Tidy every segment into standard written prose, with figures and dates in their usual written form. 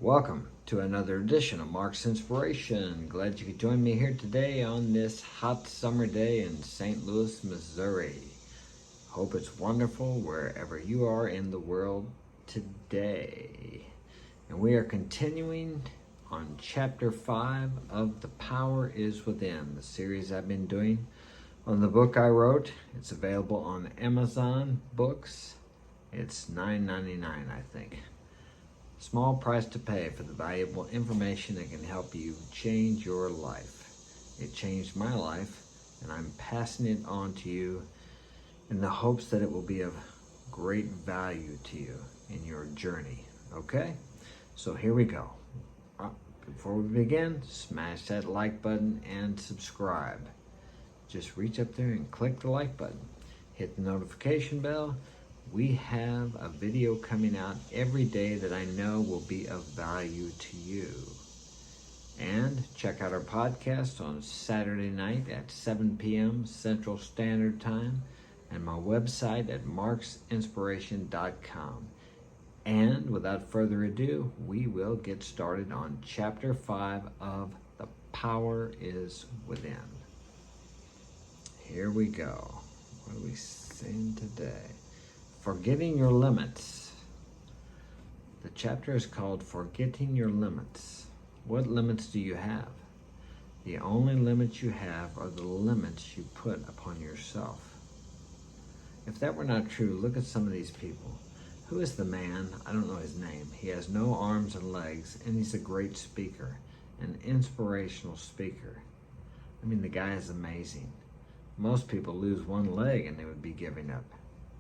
Welcome to another edition of Mark's Inspiration. Glad you could join me here today on this hot summer day in St. Louis, Missouri. Hope it's wonderful wherever you are in the world today. And we are continuing on chapter 5 of The Power is Within, the series I've been doing on the book I wrote. It's available on Amazon Books. It's $9.99, I think. Small price to pay for the valuable information that can help you change your life. It changed my life, and I'm passing it on to you in the hopes that it will be of great value to you in your journey. Okay? So here we go. Before we begin, smash that like button and subscribe. Just reach up there and click the like button. Hit the notification bell. We have a video coming out every day that I know will be of value to you. And check out our podcast on Saturday night at 7 p.m. Central Standard Time and my website at marksinspiration.com. And without further ado, we will get started on Chapter 5 of The Power is Within. Here we go. What are we saying today? Forgetting your limits. The chapter is called Forgetting Your Limits. What limits do you have? The only limits you have are the limits you put upon yourself. If that were not true, look at some of these people. Who is the man? I don't know his name. He has no arms and legs, and he's a great speaker, an inspirational speaker. I mean, the guy is amazing. Most people lose one leg and they would be giving up.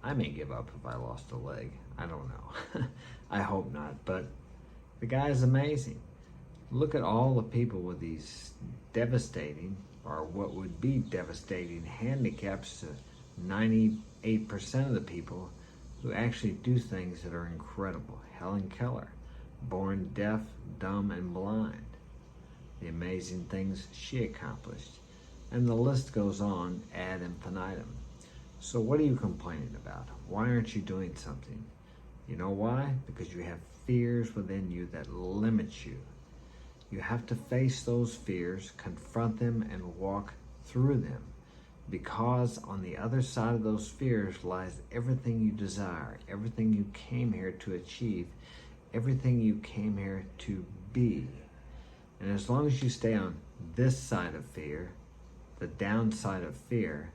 I may give up if I lost a leg. I don't know. I hope not, but the guy is amazing. Look at all the people with these devastating, or what would be devastating, handicaps to 98% of the people who actually do things that are incredible. Helen Keller, born deaf, dumb, and blind. The amazing things she accomplished. And the list goes on ad infinitum. So what are you complaining about? Why aren't you doing something? You know why? Because you have fears within you that limit you. You have to face those fears, confront them, and walk through them. Because on the other side of those fears lies everything you desire, everything you came here to achieve, everything you came here to be. And as long as you stay on this side of fear, the downside of fear,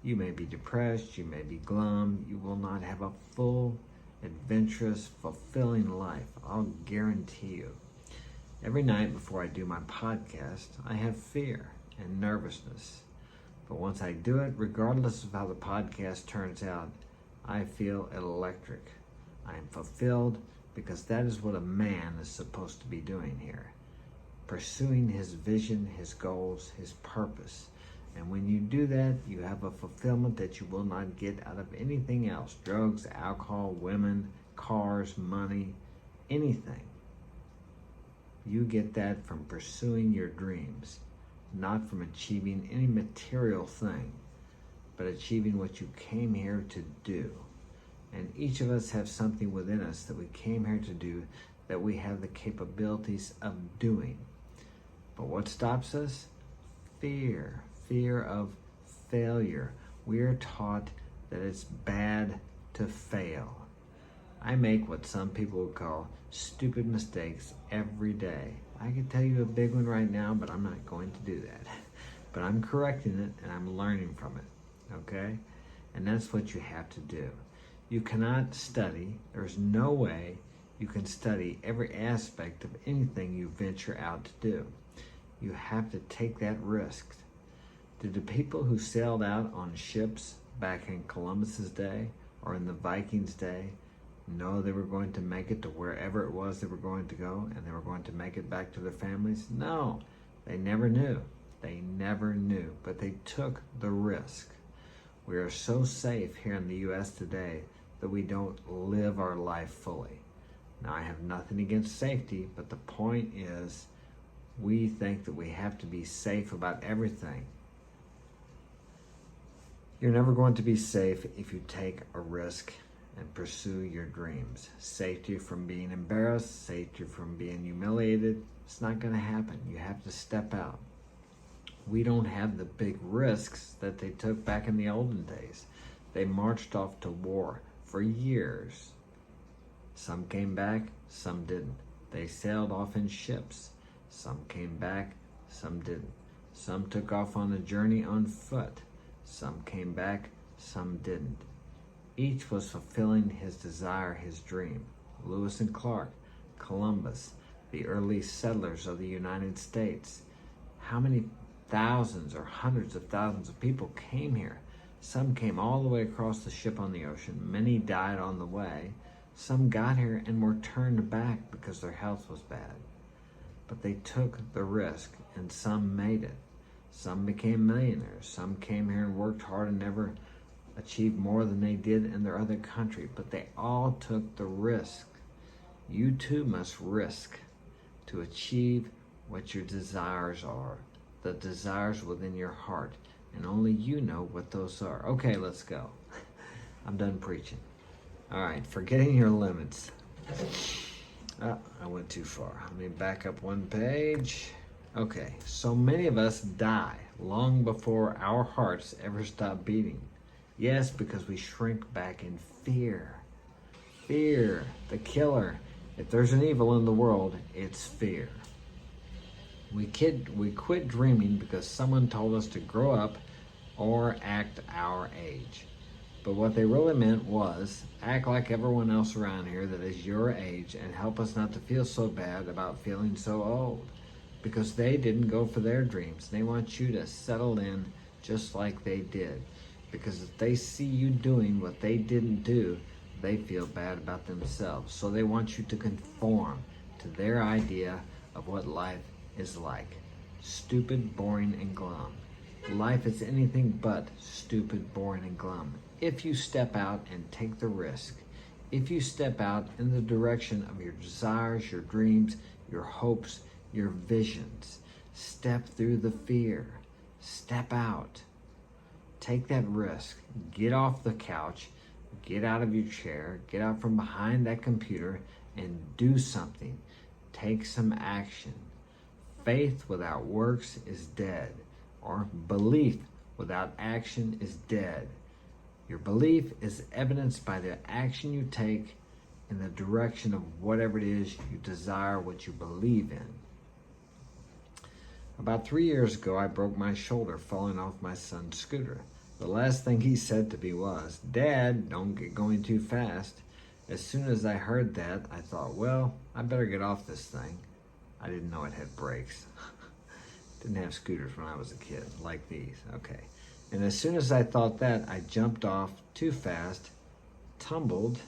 you may be depressed, you may be glum, you will not have a full, adventurous, fulfilling life. I'll guarantee you. Every night before I do my podcast, I have fear and nervousness. But once I do it, regardless of how the podcast turns out, I feel electric. I am fulfilled because that is what a man is supposed to be doing here. Pursuing his vision, his goals, his purpose. And when you do that, you have a fulfillment that you will not get out of anything else. Drugs, alcohol, women, cars, money, anything. You get that from pursuing your dreams, not from achieving any material thing, but achieving what you came here to do. And each of us have something within us that we came here to do, that we have the capabilities of doing. But what stops us? Fear. Fear of failure. We are taught that it's bad to fail. I make what some people would call stupid mistakes every day. I could tell you a big one right now, but I'm not going to do that. But I'm correcting it and I'm learning from it, okay? And that's what you have to do. You cannot study. There's no way you can study every aspect of anything you venture out to do. You have to take that risk. Did the people who sailed out on ships back in Columbus's day or in the Vikings' day know they were going to make it to wherever it was they were going to go and they were going to make it back to their families? No, they never knew. They never knew, but they took the risk. We are so safe here in the U.S. today that we don't live our life fully. Now, I have nothing against safety, but the point is we think that we have to be safe about everything. You're never going to be safe if you take a risk and pursue your dreams. Safety from being embarrassed, safety from being humiliated. It's not going to happen. You have to step out. We don't have the big risks that they took back in the olden days. They marched off to war for years. Some came back, some didn't. They sailed off in ships. Some came back, some didn't. Some took off on a journey on foot. Some came back, some didn't. Each was fulfilling his desire, his dream. Lewis and Clark, Columbus, the early settlers of the United States. How many thousands or hundreds of thousands of people came here? Some came all the way across the ship on the ocean. Many died on the way. Some got here and were turned back because their health was bad. But they took the risk, and some made it. Some became millionaires. Some came here and worked hard and never achieved more than they did in their other country. But they all took the risk. You too must risk to achieve what your desires are, the desires within your heart. And only you know what those are. Okay, let's go. I'm done preaching. All right, forgetting your limits. I went too far. Let me back up one page. Okay, so many of us die long before our hearts ever stop beating. Yes, because we shrink back in fear. Fear, the killer. If there's an evil in the world, it's fear. We quit dreaming because someone told us to grow up or act our age. But what they really meant was act like everyone else around here that is your age and help us not to feel so bad about feeling so old. Because they didn't go for their dreams. They want you to settle in just like they did. Because if they see you doing what they didn't do, they feel bad about themselves. So they want you to conform to their idea of what life is like. Stupid, boring, and glum. Life is anything but stupid, boring, and glum. If you step out and take the risk, if you step out in the direction of your desires, your dreams, your hopes, your visions, step through the fear, step out, take that risk, get off the couch, get out of your chair, get out from behind that computer and do something. Take some action. Faith without works is dead, or belief without action is dead. Your belief is evidenced by the action you take in the direction of whatever it is you desire, what you believe in. About 3 years ago, I broke my shoulder falling off my son's scooter. The last thing he said to me was, "Dad, don't get going too fast." As soon as I heard that, I thought, well, I better get off this thing. I didn't know it had brakes. Didn't have scooters when I was a kid, like these. Okay. And as soon as I thought that, I jumped off too fast, tumbled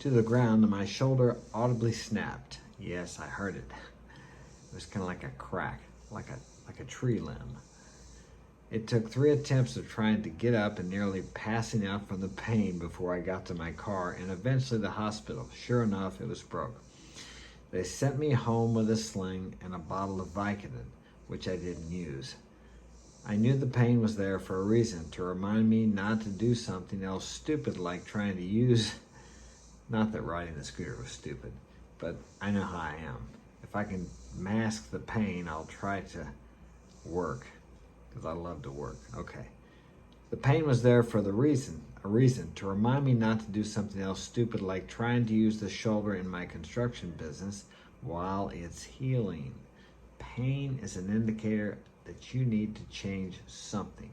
to the ground, and my shoulder audibly snapped. Yes, I heard it. It was kind of like a crack, like a tree limb. It took 3 attempts of trying to get up and nearly passing out from the pain before I got to my car and eventually the hospital. Sure enough, it was broke. They sent me home with a sling and a bottle of Vicodin, which I didn't use. I knew the pain was there for a reason, to remind me not to do something else stupid like trying to use, not that riding the scooter was stupid, but I know how I am. If I can mask the pain, I'll try to work, because I love to work. Okay. The pain was there for a reason, to remind me not to do something else stupid like trying to use the shoulder in my construction business while it's healing. Pain is an indicator that you need to change something.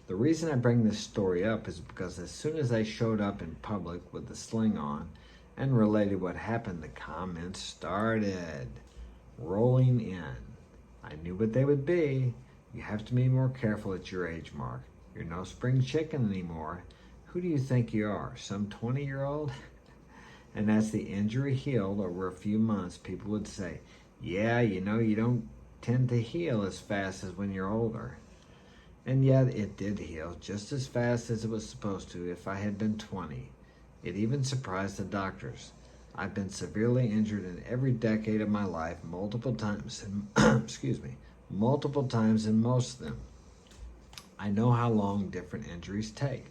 The reason I bring this story up is because as soon as I showed up in public with the sling on and related what happened, the comments started rolling in. I knew what they would be. You have to be more careful at your age, Mark. You're no spring chicken anymore. Who do you think you are, some 20-year-old? And as the injury healed over a few months, people would say, yeah, you know, you don't tend to heal as fast as when you're older. And yet it did heal just as fast as it was supposed to if I had been 20. It even surprised the doctors. I've been severely injured in every decade of my life, multiple times, multiple times in most of them. I know how long different injuries take.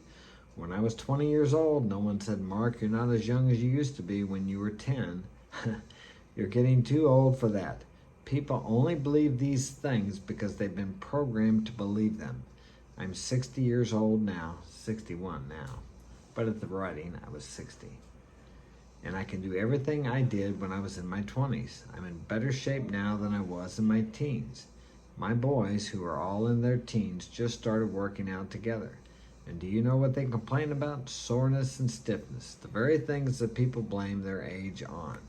When I was 20 years old, no one said, Mark, you're not as young as you used to be when you were 10. You're getting too old for that. People only believe these things because they've been programmed to believe them. I'm 60 years old now, 61 now, but at the writing, I was 60. And I can do everything I did when I was in my 20s. I'm in better shape now than I was in my teens. My boys, who are all in their teens, just started working out together. And do you know what they complain about? Soreness and stiffness, the very things that people blame their age on.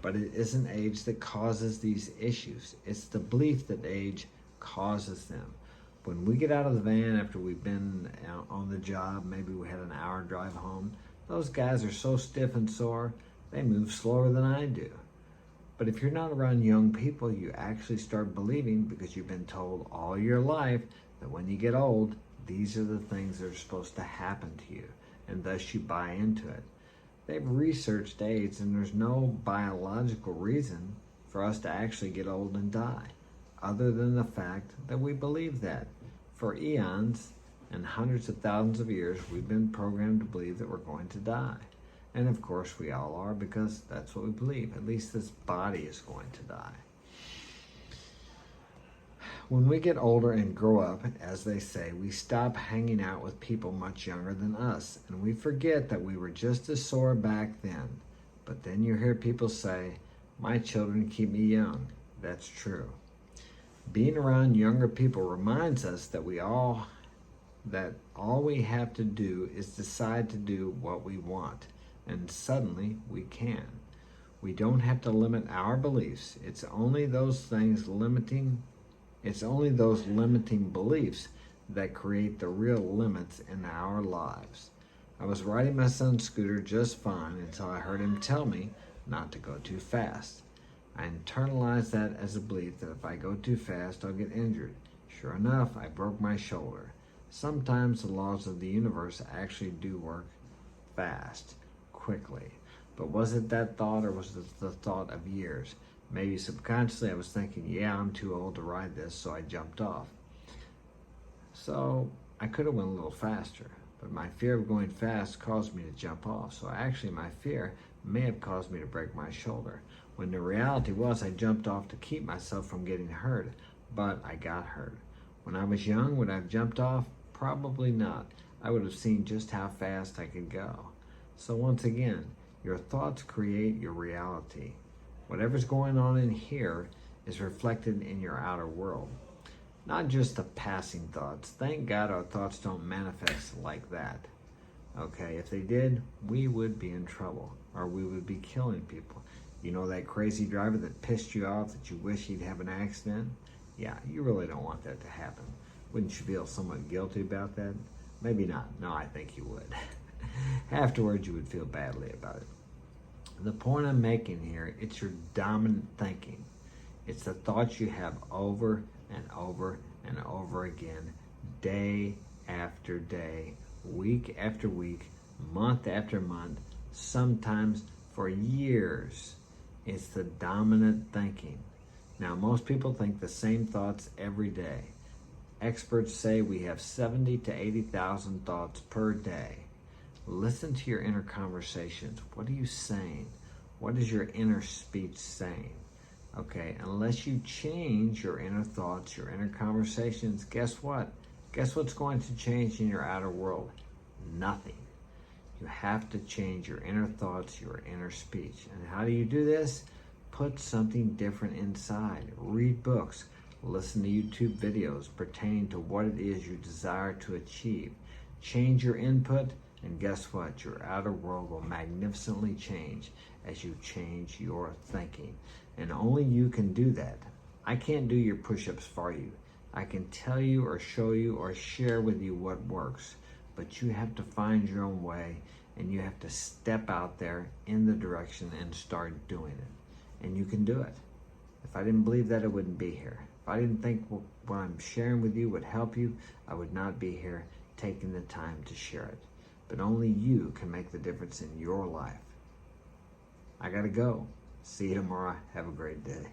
But it isn't age that causes these issues. It's the belief that age causes them. When we get out of the van after we've been out on the job, maybe we had an hour drive home, those guys are so stiff and sore, they move slower than I do. But if you're not around young people, you actually start believing, because you've been told all your life that when you get old, these are the things that are supposed to happen to you, and thus you buy into it. They've researched age, and there's no biological reason for us to actually get old and die, other than the fact that we believe that. For eons and hundreds of thousands of years, we've been programmed to believe that we're going to die. And of course we all are, because that's what we believe. At least this body is going to die. When we get older and grow up, as they say, we stop hanging out with people much younger than us, and we forget that we were just as sore back then. But then you hear people say, my children keep me young. That's true. Being around younger people reminds us that all we have to do is decide to do what we want, and suddenly we can. We don't have to limit our beliefs. It's only those limiting beliefs that create the real limits in our lives. I was riding my son's scooter just fine until I heard him tell me not to go too fast. I internalized that as a belief that if I go too fast, I'll get injured. Sure enough, I broke my shoulder. Sometimes the laws of the universe actually do work fast, quickly. But was it that thought, or was it the thought of years? Maybe subconsciously I was thinking, yeah, I'm too old to ride this, so I jumped off. So I could have went a little faster, but my fear of going fast caused me to jump off. So actually my fear may have caused me to break my shoulder, when the reality was I jumped off to keep myself from getting hurt, but I got hurt. When I was young, would I have jumped off? Probably not. I would have seen just how fast I could go. So once again, your thoughts create your reality. Whatever's going on in here is reflected in your outer world. Not just the passing thoughts. Thank God our thoughts don't manifest like that. Okay, if they did, we would be in trouble, or we would be killing people. You know that crazy driver that pissed you off that you wish he'd have an accident? Yeah, you really don't want that to happen. Wouldn't you feel somewhat guilty about that? Maybe not. No, I think you would. Afterwards, you would feel badly about it. The point I'm making here, it's your dominant thinking. It's the thoughts you have over and over and over again, day after day, week after week, month after month, sometimes for years. It's the dominant thinking. Now, most people think the same thoughts every day. Experts say we have 70 to 80,000 thoughts per day. Listen to your inner conversations. What are you saying? What is your inner speech saying? Okay, unless you change your inner thoughts, your inner conversations, guess what? Guess what's going to change in your outer world? Nothing. You have to change your inner thoughts, your inner speech. And how do you do this? Put something different inside. Read books. Listen to YouTube videos pertaining to what it is you desire to achieve. Change your input, and guess what? Your outer world will magnificently change as you change your thinking. And only you can do that. I can't do your push-ups for you. I can tell you or show you or share with you what works. But you have to find your own way, and you have to step out there in the direction and start doing it. And you can do it. If I didn't believe that, I wouldn't be here. If I didn't think what I'm sharing with you would help you, I would not be here taking the time to share it. But only you can make the difference in your life. I gotta go. See you tomorrow. Have a great day.